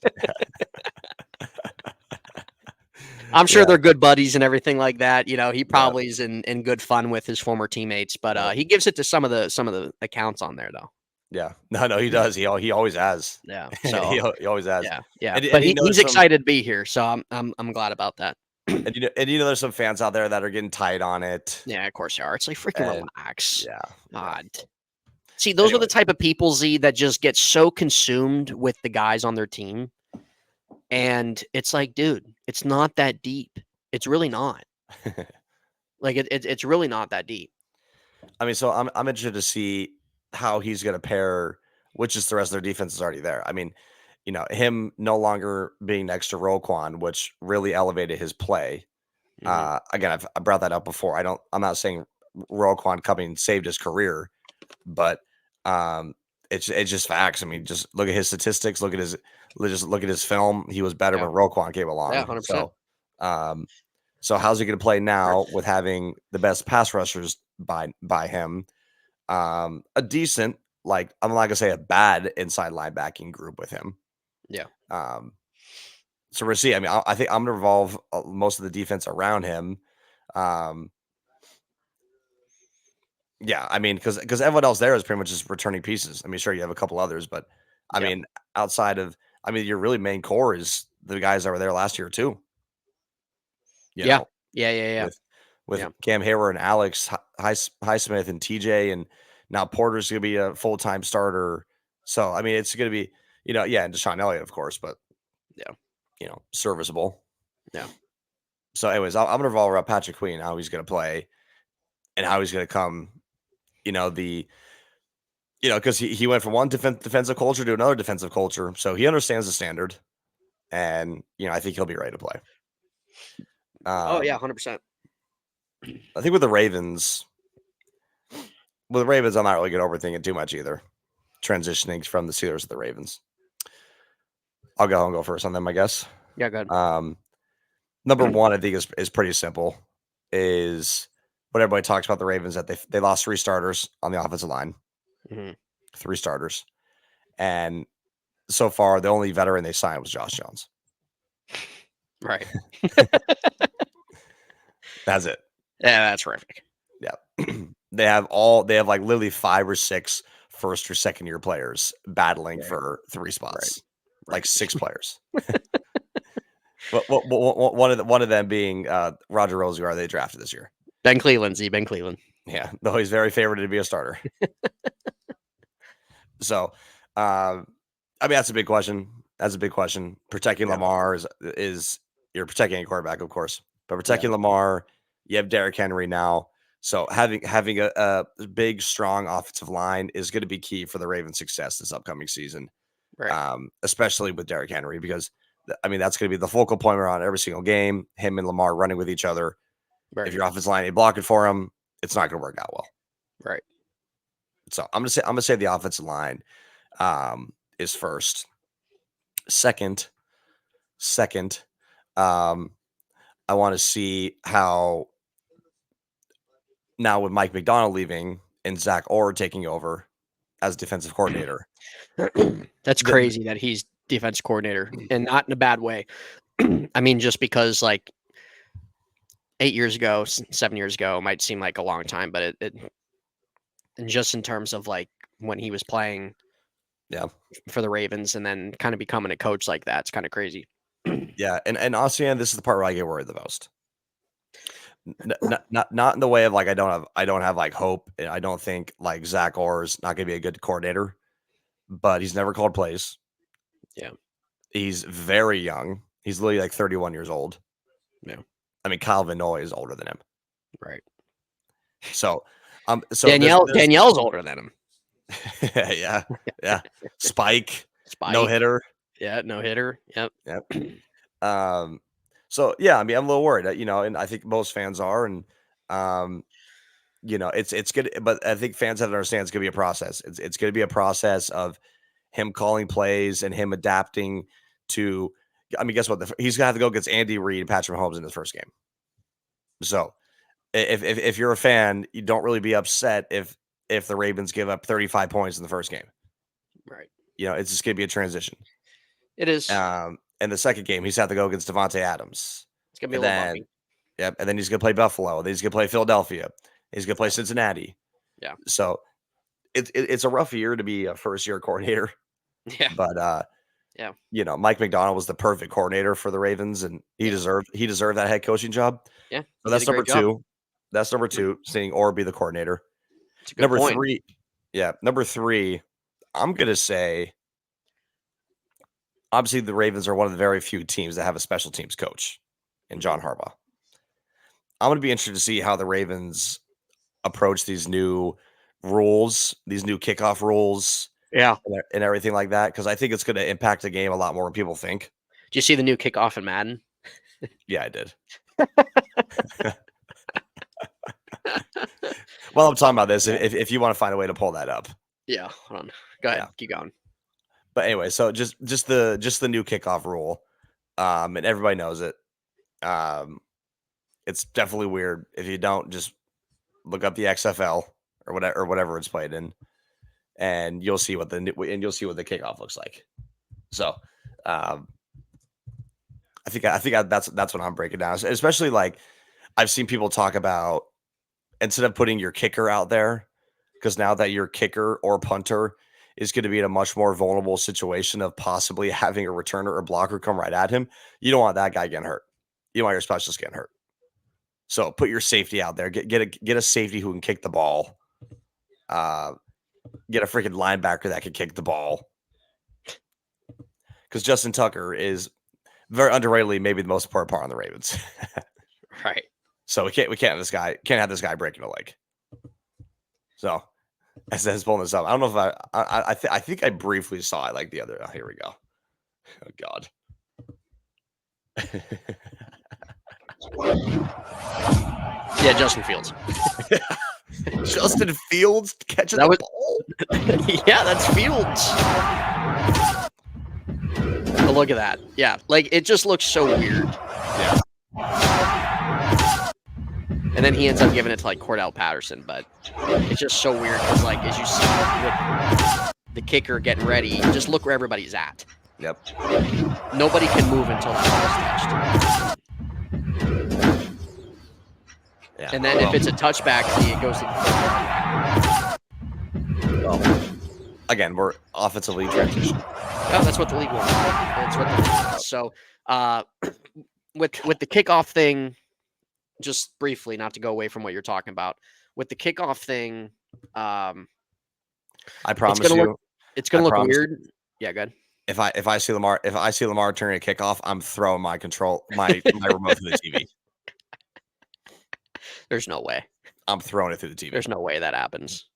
I'm sure they're good buddies and everything like that. You know, he probably is in good fun with his former teammates, but he gives it to some of the accounts on there though. Yeah, no, he does. He always has. Yeah, so he always has. Yeah. And, But and he's excited to be here, so I'm glad about that. And there's some fans out there that are getting tight on it. Yeah, of course they are. It's like freaking relax. Yeah. God. See, those are the type of people, Z, that just get so consumed with the guys on their team. And it's like, dude, it's not that deep. It's really not. Like it's really not that deep. I mean, so I'm interested to see how he's going to pair, which is the rest of their defense is already there. I mean, you know, him no longer being next to Roquan, which really elevated his play. Again, I brought that up before. I'm not saying Roquan coming saved his career, but it's just facts. I mean, just look at his statistics. Look at his film. He was better when Roquan came along. Yeah, 100%. So how's he going to play now with having the best pass rushers by him? A decent, like, I'm not gonna say a bad inside linebacking group with him. Yeah. So we'll see. I mean, I think I'm gonna revolve most of the defense around him. Yeah, I mean, because everyone else there is pretty much just returning pieces. I mean, sure, you have a couple others, but I mean, outside of, I mean, your really main core is the guys that were there last year too. You know, Yeah. With Cam Hayward and Alex Highsmith and TJ, and now Porter's gonna be a full-time starter. So I mean, it's gonna be, and Deshaun Elliott, of course, but serviceable. Yeah. So, anyways, I'm gonna revolve around Patrick Queen, how he's gonna play, and how he's gonna come. Because he went from one defensive culture to another defensive culture, so he understands the standard, and I think he'll be ready to play. 100%. I think with the Ravens, I'm not really going to overthink it too much either. Transitioning from the Steelers to the Ravens, I'll go first on them, I guess. Yeah, go ahead. Number one, I think is pretty simple. Is what everybody talks about the Ravens, that they lost 3 starters on the offensive line. 3 starters, and so far the only veteran they signed was Josh Jones. Right. That's it. Yeah, that's terrific. Yeah. They have like literally 5 or 6 first or second year players battling for 3 spots. Right. Like 6 players. One of them being Roger Rozier, they drafted this year. Ben Cleveland. Yeah, though he's very favored to be a starter. So, I mean, that's a big question. Protecting Lamar is you're protecting a quarterback, of course, but protecting Lamar, you have Derrick Henry now. So having a big, strong offensive line is going to be key for the Ravens' success this upcoming season, right? Especially with Derrick Henry, because I mean that's going to be the focal point around every single game. Him and Lamar running with each other. Right. If your offensive line ain't blocking for him, it's not going to work out well. Right. So I'm gonna say the offensive line is first. Second, I want to see how now with Mike McDonald leaving and Zach Orr taking over as defensive coordinator. That's crazy that he's defense coordinator, and not in a bad way. I mean, just because like 8 years ago, 7 years ago might seem like a long time, but it and just in terms of like when he was playing for the Ravens and then kind of becoming a coach like that, it's kind of crazy. Yeah, and honestly, this is the part where I get worried the most. Not in the way of like I don't have like hope, and I don't think like Zach Orr is not going to be a good coordinator, but he's never called plays. Yeah, he's very young. He's literally like 31 years old. Yeah, I mean Kyle Van Noy is older than him. Right. So So there's Danielle's older than him. yeah. Spike, no Spike. hitter. Yeah, no hitter. Yep. So yeah, I mean, I'm a little worried, and I think most fans are, and it's good, but I think fans have to understand it's gonna be a process. It's gonna be a process of him calling plays and him adapting to. I mean, guess what? He's gonna have to go against Andy Reid and Patrick Mahomes in his first game. So if you're a fan, you don't really be upset if the Ravens give up 35 points in the first game. Right. It's just gonna be a transition. It is. And the second game, he's had to go against Devontae Adams. It's gonna be And a little then, bumpy. yep, and then he's gonna play Buffalo. Then he's gonna play Philadelphia. He's gonna play Cincinnati. Yeah. So it's a rough year to be a first year coordinator. Yeah. But yeah. Mike McDonald was the perfect coordinator for the Ravens, and he deserved that head coaching job. Yeah. So that's number two. That's number two, seeing Orr be the coordinator. It's a good point. Number three, I'm gonna say obviously the Ravens are one of the very few teams that have a special teams coach in John Harbaugh. I'm going to be interested to see how the Ravens approach these new rules, these new kickoff rules, Yeah, and everything like that, because I think it's going to impact the game a lot more than people think. Do you see the new kickoff in Madden? Yeah, I did. Well, I'm talking about this. If you want to find a way to pull that up. Yeah, hold on. Go ahead. Yeah. Keep going. But anyway, so just the new kickoff rule, and everybody knows it. It's definitely weird. If you don't, just look up the XFL or whatever it's played in, and you'll see what the kickoff looks like. So, I think that's what I'm breaking down. Especially like I've seen people talk about instead of putting your kicker out there, because now that your kicker or punter is going to be in a much more vulnerable situation of possibly having a returner or blocker come right at him, you don't want that guy getting hurt. You don't want your specialist getting hurt. So put your safety out there. Get a safety who can kick the ball. Get a freaking linebacker that can kick the ball. Because Justin Tucker is very underratedly maybe the most important part on the Ravens. Right. So we can't have this guy breaking a leg. So as that's pulling this up, I don't know if I think I briefly saw it like the other. Oh, here we go. Oh God. Yeah, Justin Fields. Justin Fields catching the ball. Yeah, that's Fields. Oh, look at that. Yeah, like it just looks so weird. Yeah. And then he ends up giving it to like Cordell Patterson, but it's just so weird because like as you see with the kicker getting ready, just look where everybody's at. Yep. Nobody can move until that ball is touched. Yeah. And then if it's a touchback, it goes to the well, again, we're offensively transition. Oh, that's what the league wants. That's what the league wants. So with the kickoff thing, just briefly, not to go away from what you're talking about, with the kickoff thing, I promise it's gonna look weird. Yeah, good. If I see Lamar turning a kickoff, I'm throwing my remote through the TV. There's no way. I'm throwing it through the TV. There's no way that happens.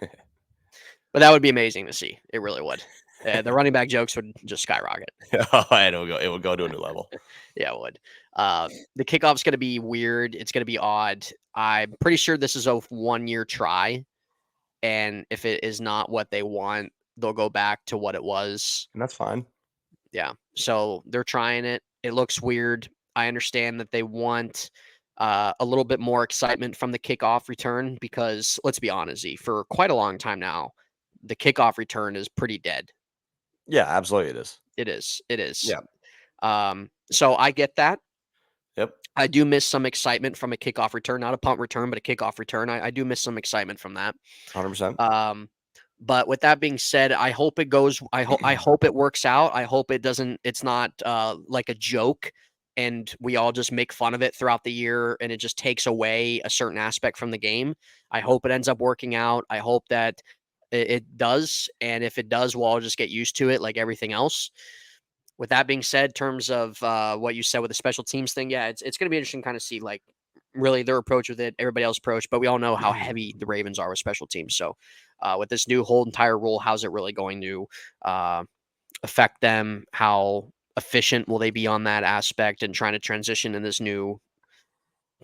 But that would be amazing to see. It really would. The running back jokes would just skyrocket. And it would go to a new level. Yeah, it would. The kickoff's going to be weird. It's going to be odd. I'm pretty sure this is a 1-year try. And if it is not what they want, they'll go back to what it was. And that's fine. Yeah. So they're trying it. It looks weird. I understand that they want a little bit more excitement from the kickoff return because let's be honest, Z, for quite a long time now, the kickoff return is pretty dead. Yeah, absolutely it is. It is. Yeah. So I get that. Yep. I do miss some excitement from a kickoff return, not a punt return, but a kickoff return. I do miss some excitement from that. 100%. But with that being said, I hope it goes. I hope it works out. I hope it doesn't. It's not like a joke, and we all just make fun of it throughout the year, and it just takes away a certain aspect from the game. I hope it ends up working out. I hope that it does, and if it does, we'll all just get used to it, like everything else. With that being said, in terms of what you said with the special teams thing, yeah, it's going to be interesting to kind of see like really their approach with it, everybody else's approach, but we all know how heavy the Ravens are with special teams. So with this new whole entire rule, how's it really going to affect them? How efficient will they be on that aspect and trying to transition in this new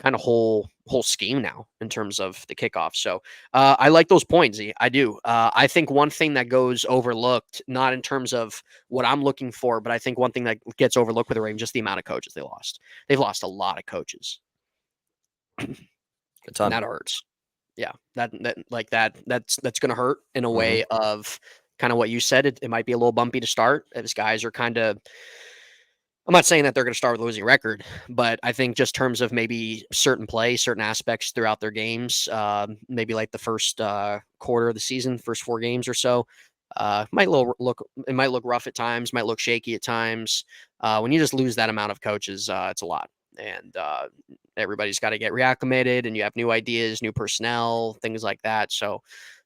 kind of whole scheme now in terms of the kickoff? So I like those points. Z. I do. I think one thing that goes overlooked, not in terms of what I'm looking for, but I think one thing that gets overlooked with the Ravens, just the amount of coaches they lost. They've lost a lot of coaches. A And ton. that hurts. Yeah, that's going to hurt in a Mhm. way of kind of what you said. It might be a little bumpy to start. As guys are kind of, I'm not saying that they're going to start with a losing record, but I think just terms of maybe certain plays, certain aspects throughout their games, maybe like the first quarter of the season, first 4 games or so, it might look rough at times, might look shaky at times. When you just lose that amount of coaches, it's a lot. And everybody's got to get reacclimated, and you have new ideas, new personnel, things like that. So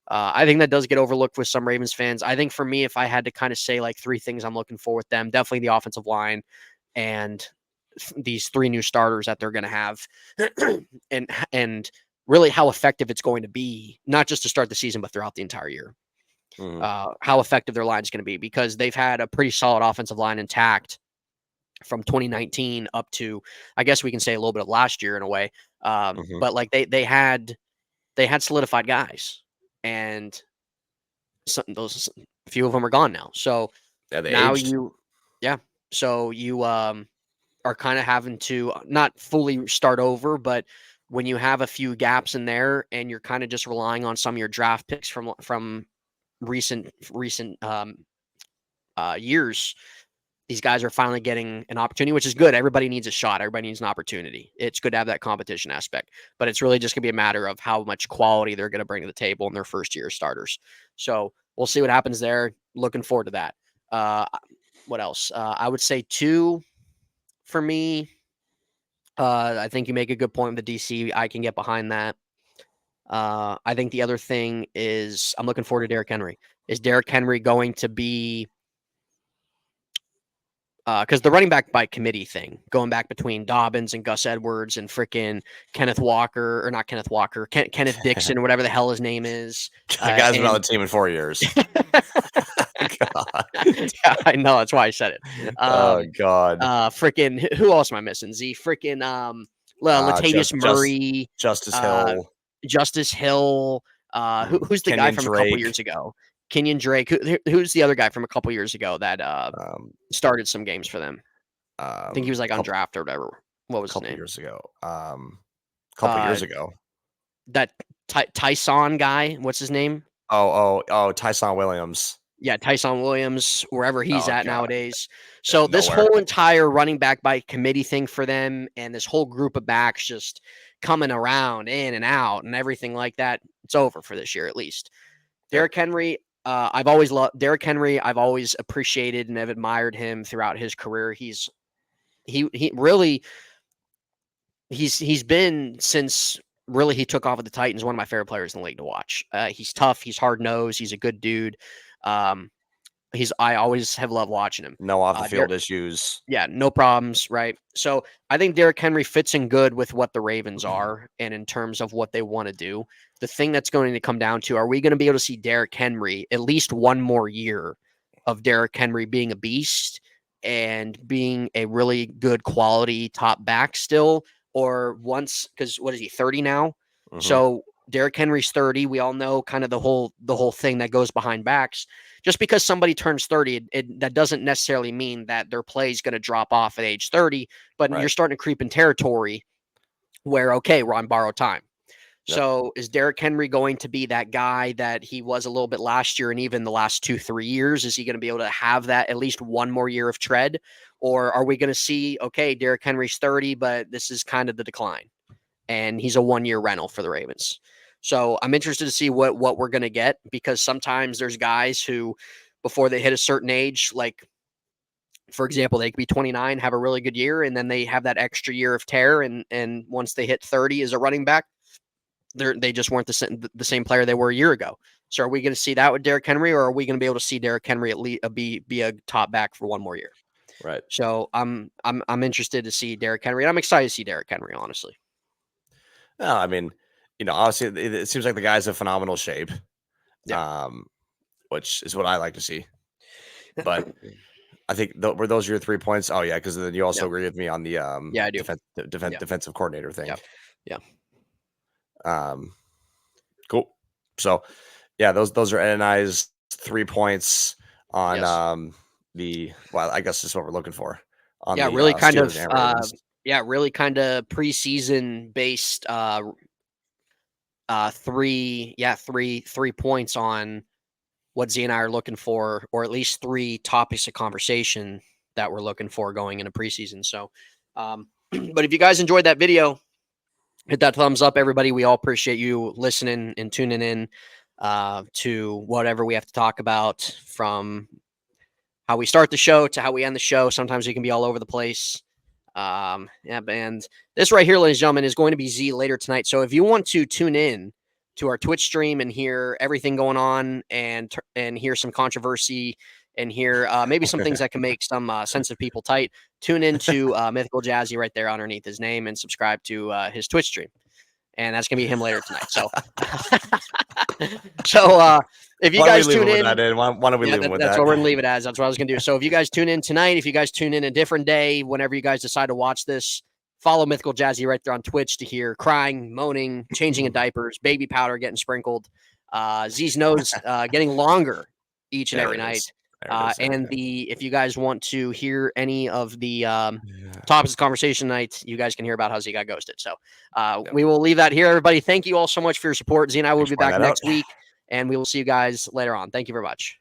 I think that does get overlooked with some Ravens fans. I think for me, if I had to kind of say like 3 things I'm looking for with them, definitely the offensive line and these 3 new starters that they're going to have, and really how effective it's going to be, not just to start the season, but throughout the entire year. How effective their line is going to be, because they've had a pretty solid offensive line intact from 2019 up to, I guess we can say, a little bit of last year in a way. But like they had solidified guys, and those few of them are gone now. So Yeah, they now aged. so you are kind of having to not fully start over, but when you have a few gaps in there and you're kind of just relying on some of your draft picks from recent years, these guys are finally getting an opportunity, which is good. Everybody needs a shot. Everybody needs an opportunity. It's good to have that competition aspect, but it's really just going to be a matter of how much quality they're going to bring to the table in their first year starters. So we'll see what happens there. Looking forward to that. What else? I would say 2 for me. I think you make a good point with the DC. I can get behind that. I think the other thing is I'm looking forward to Derrick Henry. Is Derrick Henry going to be, because the running back by committee thing, going back between Dobbins and Gus Edwards and freaking Kenneth Dixon, or whatever the hell his name is. That guy's been on the team in 4 years. God. Yeah, I know. That's why I said it. Oh God. Freaking, who else am I missing? Freaking Latavius Murray, Justice Hill. Justice Hill. Who's the guy Kenyon from a couple Drake. years ago? Kenyon Drake. Who's the other guy from a couple years ago that started some games for them? I think he was like undrafted or whatever. What was his name? Years ago. Couple years ago. That Tyson guy. What's his name? Oh, Tyson Williams. Yeah, Tyson Williams, wherever he's at nowadays. So Yeah, this nowhere. whole entire running back by committee thing for them, and this whole group of backs just coming around in and out and everything like that, it's over for this year at least. Derrick Henry, I've always loved Derrick Henry. I've always appreciated and have admired him throughout his career. He's been, since really he took off with the Titans, one of my favorite players in the league to watch. He's tough. He's hard nosed. He's a good dude. I always have loved watching him. No off the field issues. Yeah, no problems, right? So I think Derrick Henry fits in good with what the Ravens are and in terms of what they want to do. The thing that's going to come down to, are we going to be able to see Derrick Henry at least one more year of Derrick Henry being a beast and being a really good quality top back still? Or once, because what is he, 30 now? So Derrick Henry's 30. We all know kind of the whole thing that goes behind backs. Just because somebody turns 30, that doesn't necessarily mean that their play is going to drop off at age 30, but you're starting to creep in territory where, okay, we're on borrowed time. Yep. So is Derrick Henry going to be that guy that he was a little bit last year and even the last 2-3 years? Is he going to be able to have that at least one more year of tread? Or are we going to see, okay, Derrick Henry's 30, but this is kind of the decline, and he's a 1-year rental for the Ravens? So I'm interested to see what we're going to get, because sometimes there's guys who, before they hit a certain age, like, for example, they could be 29, have a really good year, and then they have that extra year of tear. And once they hit 30 as a running back, they just weren't the same player they were a year ago. So are we going to see that with Derrick Henry, or are we going to be able to see Derrick Henry at least be a top back for one more year? Right. So I'm interested to see Derrick Henry, and I'm excited to see Derrick Henry, honestly. No, I mean, obviously it seems like the guy's in phenomenal shape. Yeah. Which is what I like to see. But I think were those your 3 points? Oh yeah, because then you also Yeah. agree with me on the Yeah, I do. Yeah. defensive coordinator thing. Yeah. Cool. So yeah, those are Ed and I's 3 points on Yes. I guess that's what we're looking for on Yeah, the really kind Steelers of and Ravens. really kind of preseason based 3 points on what Z and I are looking for, or at least 3 topics of conversation that we're looking for going into preseason. So but if you guys enjoyed that video, hit that thumbs up, everybody. We all appreciate you listening and tuning in to whatever we have to talk about, from how we start the show to how we end the show. Sometimes we can be all over the place. And this right here, ladies and gentlemen, is going to be Z later tonight. So if you want to tune in to our Twitch stream and hear everything going on, and hear some controversy, and hear maybe some things that can make some sensitive people tight, tune into Mythical Jazzy right there underneath his name, and subscribe to his Twitch stream. And that's gonna be him later tonight. So, if you guys tune in, why don't we leave him with that's that? what we're gonna leave it as. That's what I was gonna do. So if you guys tune in tonight, if you guys tune in a different day, whenever you guys decide to watch this, follow Mythical Jazzy right there on Twitch to hear crying, moaning, changing of diapers, baby powder getting sprinkled, Z's nose getting longer each and every night. If you guys want to hear any of the topics of conversation tonight, you guys can hear about how Z got ghosted. So we will leave that here, everybody. Thank you all so much for your support. Z and I will be back next week, and we will see you guys later on. Thank you very much.